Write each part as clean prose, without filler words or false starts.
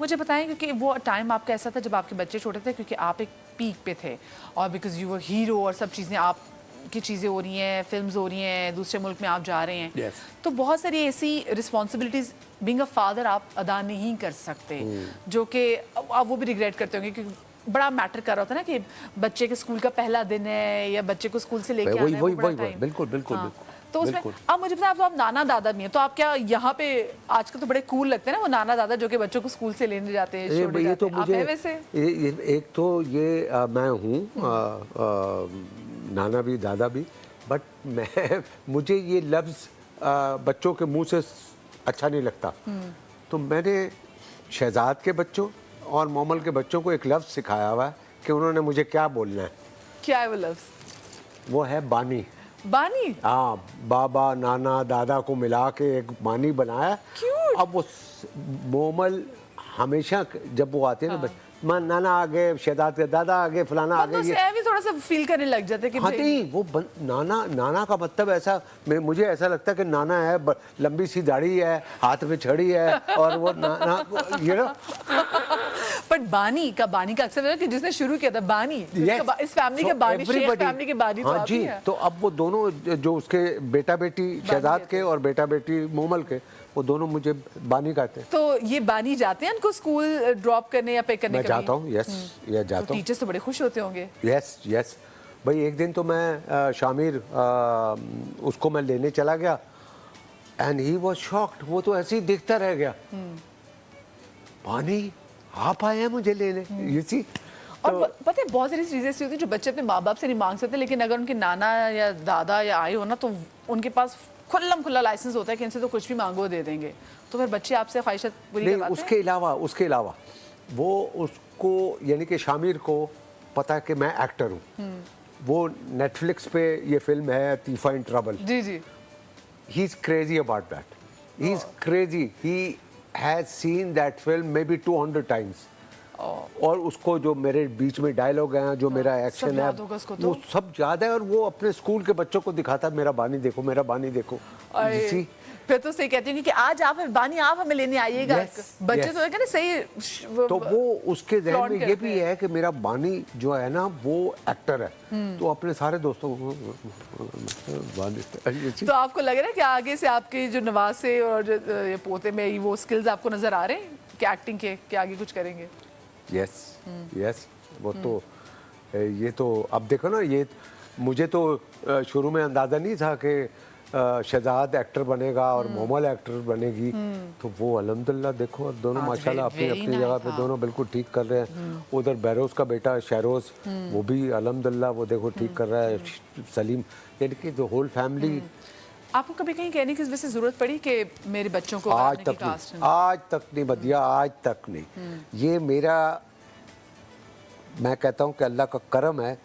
मुझे बताएं क्योंकि वो टाइम आपका ऐसा था जब आपके बच्चे छोटे थे, क्योंकि आप एक पीक पे थे और बिकॉज यू वर हीरो और सब चीज़ें आप की चीज़ें हो रही हैं, फिल्म्स हो रही हैं, दूसरे मुल्क में आप जा रहे हैं। Yes. तो बहुत सारी ऐसी रिस्पॉन्सिबिलिटीज़ बीइंग अ फादर आप अदा नहीं कर सकते, जो कि आप वो भी रिग्रेट करते होंगे क्योंकि बड़ा मैटर कर रहा होता है ना कि बच्चे के स्कूल का पहला दिन है या बच्चे को स्कूल से लेके आना है, वो बड़ा टाइम। बिल्कुल बिल्कुल हाँ। बिल्कुल। तो उसमें बिल्कुल। अब मुझे पता है, आप नाना दादा भी हैं, तो आप क्या यहाँ पे आजकल तो बड़े कूल लगते हैं ना वो नाना दादा जो कि बच्चों को स्कूल से लेने जाते हैं, छोड़ने ये जाते तो हैं। आप मुझे हैं वैसे? एक तो ये मैं हूँ नाना भी दादा भी, बट मैं मुझे ये लफ्ज़ बच्चों के मुंह से अच्छा नहीं लगता। तो मैंने शहजाद के बच्चों और मोमल के बच्चों को एक लफ्ज़ सिखाया हुआ है कि उन्होंने मुझे क्या बोलना है। क्या है वो लफ्ज़? वो है बानी। बानी? हाँ, बाबा नाना दादा को मिला के एक बानी बनाया। Cute. अब वो मोमल हमेशा जब वो आते हैं ना, माँ नाना आ गए, शहजाद के दादा आ गए, फलाना आ गए, ये भी थोड़ा सा फील करने लग जाते हैं कि हाँ नहीं वो नाना का मतलब ऐसा मुझे ऐसा लगता है कि नाना है, लंबी सी दाढ़ी है, हाथ में छड़ी है और वो नाना ये ना। बट बानी का अक्सर है कि जिसने शुरू किया था बानी, इस फैमिली के बानी, शेख फैमिली के बानी, तो हाँ आप जी ही हैं। तो अब वो दोनों जो उसके बेटा बेटी शहजाद के और बेटा बेटी मोमल के, वो दोनों मुझे बानी कहते हैं। तो ये बानी जाते हैं उनको स्कूल ड्रॉप करने या पिक करने? मैं जाता हूँ, यस, ये जाता हूँ। टीचर्स तो बड़े खुश होते होंगे। यस भाई, एक दिन तो मैं शामिर उसको मैं लेने चला गया एंड ही वाज शॉक्ड। वो तो ऐसे ही देखता रह गया, पानी आप आए हैं मुझे लेने, यू सी। और पता है बहुत सारी चीजें ऐसी होती हैं जो बच्चे अपने माँ बाप से नहीं मांग सकते, लेकिन अगर उनके नाना या दादा या आए हो ना तो उनके पास खुला लाइसेंस होता है कि इनसे तो कुछ भी मांगो दे देंगे। तो फिर बच्चे आपसे ख्वाहिशात पूरी करवाते हैं? उसके अलावा वो उसको यानी कि शामिर को पता है कि मैं एक्टर हूँ। वो नेटफ्लिक्स पे ये फिल्म है तीफा इन ट्रबल। जी। He is crazy about that, he is crazy, he has seen that film may be 200 times. और उसको जो मेरे बीच में डायलॉग हैं, जो मेरा एक्शन है, वो सब याद है। और वो अपने स्कूल के बच्चों को दिखाता है, मेरा बानी देखो, मेरा बानी देखो। फिर तो सही कहती हूँ कि आज आप बानी आप हमें लेने आइएगा। बच्चे तो है ना सही। तो वो उसके ज़हन में ये भी है कि मेरा बानी जो है ना वो एक्टर है, तो अपने सारे दोस्तों को बानी। तो आपको लग रहा है कि आगे से आपके जो नवासे और जो ये पोते में वो स्किल्स आपको नजर आ रहे हैं कि एक्टिंग के आगे कुछ करेंगे? यस वो तो ये तो अब देखो ना, ये मुझे तो शुरू में अंदाज़ा नहीं था कि शहजाद एक्टर बनेगा और मोमल एक्टर बनेगी। तो वो अल्हम्दुलिल्लाह देखो दोनों माशाल्लाह अपनी अपनी जगह पे दोनों बिल्कुल ठीक कर रहे हैं। उधर बहरोज का बेटा शहरोज, वो भी अल्हम्दुलिल्लाह वो देखो ठीक कर रहा है। सलीम, यानी कि द होल फैमिली। आपको कभी कहीं कहने की वजह से जरूरत पड़ी कि मेरे बच्चों को आज तक नहीं बदिया, आज तक नहीं। ये मेरा, मैं कहता हूँ कि अल्लाह का करम है।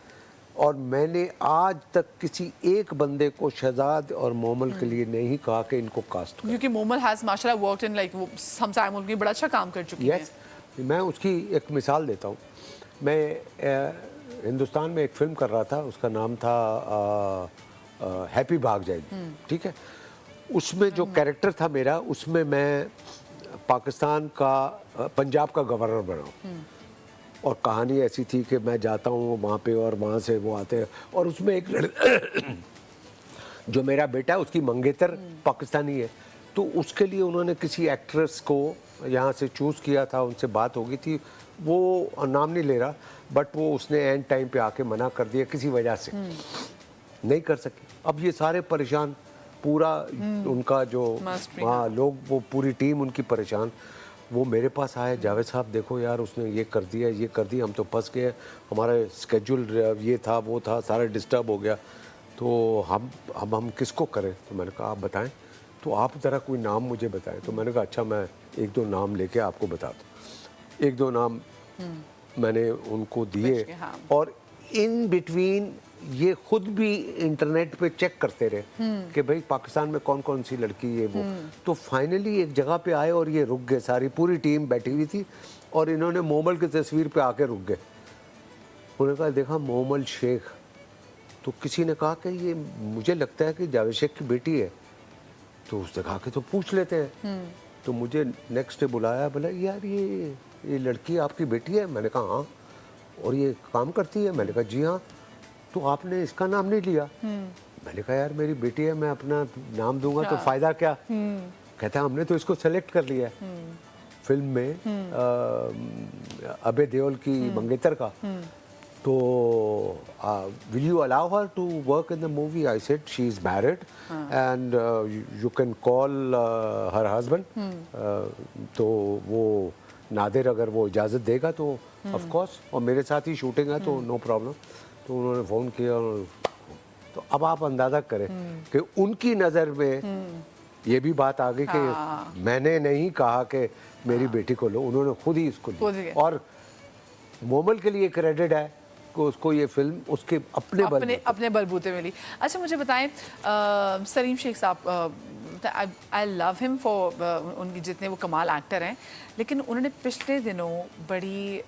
और मैंने आज तक किसी एक बंदे को शहजाद और मोमल के लिए नहीं कहा कि इनको कास्ट करो, क्योंकि मोमल हैज माशाल्लाह वर्कड इन लाइक वो हमसाया मुल्क में बड़ा अच्छा काम कर चुकी है। मैं उसकी एक मिसाल देता हूँ। मैं हिंदुस्तान में एक फिल्म कर रहा था, उसका नाम था हैप्पी भाग जाएगी, ठीक है। उसमें जो कैरेक्टर था मेरा, उसमें मैं पाकिस्तान का पंजाब का गवर्नर बना। और कहानी ऐसी थी कि मैं जाता हूँ वहाँ पे और वहाँ से वो आते हैं। और उसमें एक जो मेरा बेटा है उसकी मंगेतर पाकिस्तानी है, तो उसके लिए उन्होंने किसी एक्ट्रेस को यहाँ से चूज़ किया था, उनसे बात हो गई थी, वो नाम नहीं ले रहा, बट वो उसने एंड टाइम पे आके मना कर दिया किसी वजह से, नहीं कर सकी। अब ये सारे परेशान, पूरा उनका जो हाँ लोग, वो पूरी टीम उनकी परेशान। वो मेरे पास आए, जावेद साहब देखो यार उसने ये कर दिया, ये कर दिया, हम तो फंस गए, हमारा स्केड्यूल ये था वो था, सारा डिस्टर्ब हो गया, तो हम किसको करें। तो मैंने कहा आप बताएं, तो आप ज़रा कोई नाम मुझे बताएं। तो मैंने कहा अच्छा मैं एक दो नाम लेके आपको बताता हूँ। एक दो नाम मैंने उनको दिए। और इन बिटवीन ये खुद भी इंटरनेट पे चेक करते रहे कि भाई पाकिस्तान में कौन कौन सी लड़की है वो। तो फाइनली एक जगह पे आए और ये रुक गए, सारी पूरी टीम बैठी हुई थी और इन्होंने मोमल की तस्वीर पे आके रुक गए। उन्होंने कहा देखा मोमल शेख, तो किसी ने कहा कि ये मुझे लगता है कि जावेद शेख की बेटी है। तो उसने कहा कि तो पूछ लेते हैं। तो मुझे नेक्स्ट डे बुलाया, बोला यार ये लड़की आपकी बेटी है? मैंने कहा हाँ। और ये काम करती है? मैंने कहा जी हाँ। तो आपने इसका नाम नहीं लिया? मैंने कहा यार मेरी बेटी है, मैं अपना नाम दूंगा तो फ़ायदा क्या? कहता है हमने तो इसको सेलेक्ट कर लिया है फिल्म में, अभय देओल की मंगेतर का। तो will you allow her to work in the movie? I said she is married and you can call her husband. तो वो नादिर अगर वो इजाज़त देगा तो of course, और मेरे साथ ही शूटिंग है तो नो प्रॉब्लम। तो उन्होंने फ़ोन किया और तो अब आप अंदाज़ा करें कि उनकी नज़र में ये भी बात आ गई कि मैंने नहीं कहा कि मेरी बेटी को लो, उन्होंने खुद ही इसको लिया। और मोमल के लिए क्रेडिट है कि उसको ये फिल्म उसके अपने बलबूते मिली। अच्छा मुझे बताएं सलीम शेख साहब, आई लव हिम फॉर उनकी जितने वो कमाल एक्टर हैं, लेकिन उन्होंने पिछले दिनों बड़ी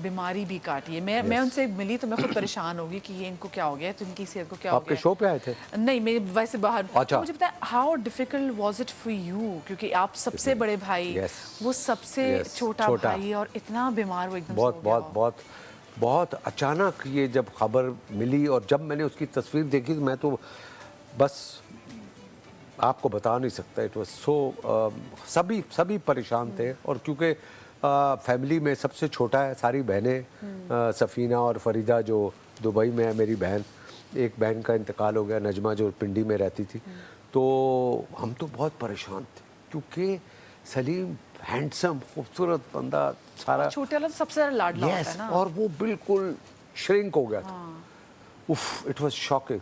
बीमारी भी काटी है। मैं उनसे मिली तो मैं खुद परेशान होगी कि ये इनको क्या हो गया है, तो इनकी सेहत को क्या हो गया। आपके शो पे आए थे? नहीं, मैं वैसे बाहर। अच्छा। मुझे बताएं how difficult was it for you, क्योंकि आप सबसे बड़े भाई, वो सबसे छोटा भाई, और इतना बीमार वो एकदम बहुत अचानक ये जब खबर मिली और जब मैंने उसकी तस्वीर देखी तो मैं तो बस आपको बता नहीं सकता। इट वाज सो सभी परेशान थे। और क्योंकि फैमिली में सबसे छोटा है, सारी बहनें सफ़ीना और फरीदा जो दुबई में है, मेरी बहन, एक बहन का इंतकाल हो गया, नजमा जो पिंडी में रहती थी। तो हम तो बहुत परेशान थे क्योंकि सलीम हैंडसम खूबसूरत बंदा, सारा छोटे वाला सबसे ज़्यादा लाडला होता है ना, और वो बिल्कुल श्रिंक हो गया था। उफ, इट वाज शॉकिंग।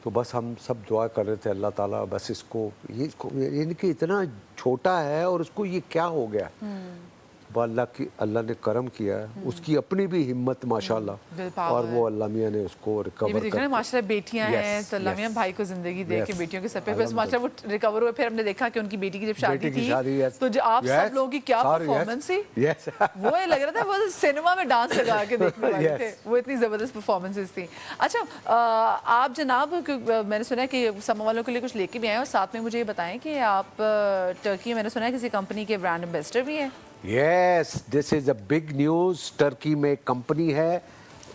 तो बस हम सब दुआ कर रहे थे अल्लाह ताला बस इसको इनकी इतना छोटा है और उसको ये क्या हो गया। अल्लाह ने करम किया है, उसकी अपनी भी हिम्मत माशाल्लाह, और वो अल्लाह मियां ने उसको रिकवर कर माशाल्लाह बेटियां हैं तो अल्लाह मियां भाई को जिंदगी दे के बेटियों के सर पे बस माशाल्लाह वो रिकवर हुए। फिर हमने देखा कि उनकी बेटी की जब शादी थी तो जो आप सब लोगों की क्या परफॉर्मेंस थी, वो ये लग रहा था वो सिनेमा में डांस लगा के देखने वाले थे, वो इतनी जबरदस्त परफॉर्मेंसेस थी। अच्छा आप जनाब, मैंने सुना है कि समा वालों के लिए कुछ लेके भी आए, और साथ में मुझे ये बताएं कि आप टर्की में मैंने सुना है किसी कंपनी के ब्रांड एम्बेसडर भी हैं। Yes, this is a big news. Turkey में एक कंपनी है,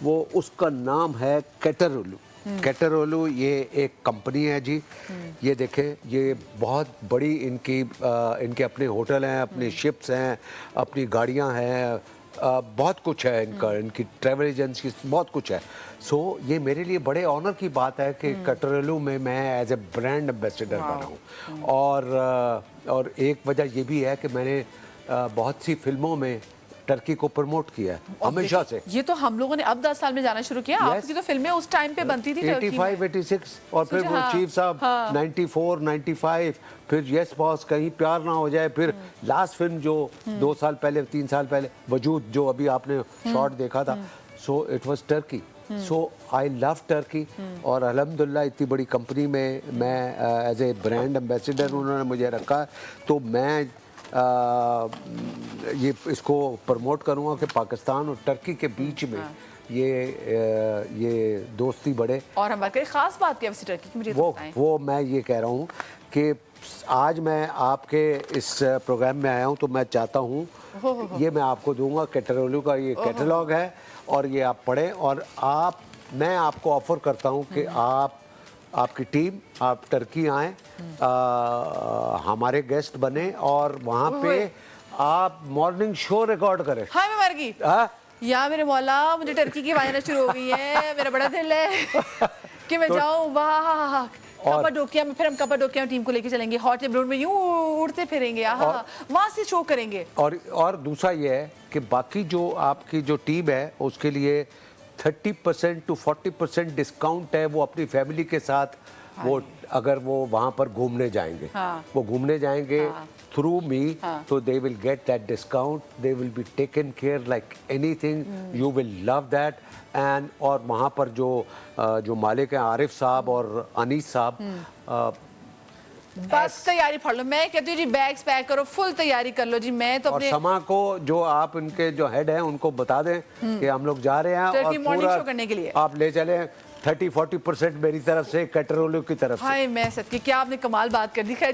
वो उसका नाम है कैटरलू। कैटरलू ये एक कंपनी है जी। ये देखें, ये बहुत बड़ी इनके अपने होटल हैं, अपने शिप्स हैं, अपनी गाड़ियां हैं, बहुत कुछ है इनका, इनकी ट्रैवल एजेंसी, बहुत कुछ है। सो ये मेरे लिए बड़े ऑनर की बात है कि कैटरलू में मैं एज ए ब्रांड एम्बेसडर बना हूँ। और एक वजह ये भी है कि मैंने बहुत सी फिल्मों में टर्की को प्रमोट किया है हमेशा से। ये तो हम लोगों ने अब 10 साल में जाना शुरू किया। आपकी तो फिल्में उस टाइम पे बनती थी 85, 86, और फिर वो चीफ साहब 94, 95, फिर यस बॉस, कहीं प्यार ना हो जाए, फिर लास्ट फिल्म जो 2 साल पहले 3 साल पहले वजूद जो अभी आपने शॉट देखा था, so it was Turkey. So I love Turkey, और अल्हम्दुलिल्लाह इतनी बड़ी कंपनी में मैं एज ए ब्रांड एम्बेसडर उन्होंने मुझे रखा, तो मैं ये इसको प्रमोट करूँगा कि पाकिस्तान और टर्की के बीच में ये दोस्ती बढ़े। और हमारे खास बात क्या है टर्की की, मुझे वो मैं ये कह रहा हूँ कि आज मैं आपके इस प्रोग्राम में आया हूँ तो मैं चाहता हूँ ये मैं आपको दूंगा, कैटरलू का ये कैटलॉग है और ये आप पढ़ें, और मैं आपको ऑफर करता हूँ कि आपकी टीम आप टर्की आएँ, हमारे गेस्ट बने और वहाँ पे आप मॉर्निंग शो रिकॉर्ड करें। हाय मैं मर गई या मेरे मौला, मुझे टर्की की आवाज़ें शुरू हो गई है, मेरा बड़ा दिल है कि मैं जाऊँ वहाँ कपाडोकिया में। फिर हम कपाडोकिया में टीम को लेके चलेंगे, हॉट एयर बलून में यूं उड़ते फिरेंगे, वहाँ से शो करेंगे। और दूसरा ये है कि बाकी जो आपकी जो टीम है उसके लिए 30% to 40% डिस्काउंट है, वो अपनी फैमिली के साथ वो अगर वो वहाँ पर घूमने जाएंगे, वो घूमने जाएंगे थ्रू मी, तो they will get that discount, they will be taken care like anything, you will love that. And और वहाँ पर जो मालिक हैं आरिफ साहब और अनीस साहब, बस तैयारी फड़ लो। मैं कहती हूँ जी बैग्स पैक करो, फुल तैयारी कर लो जी। मैं तो और समा को जो आप उनके जो हेड हैं उनको बता दें कि हम लोग जा रहे हैं और पूरा शो करने के लिए आप ले चले 30-40% मेरी तरफ से कैटरलू की तरफ से। हाय मैं सच की क्या आपने कमाल बात कर दी। खैर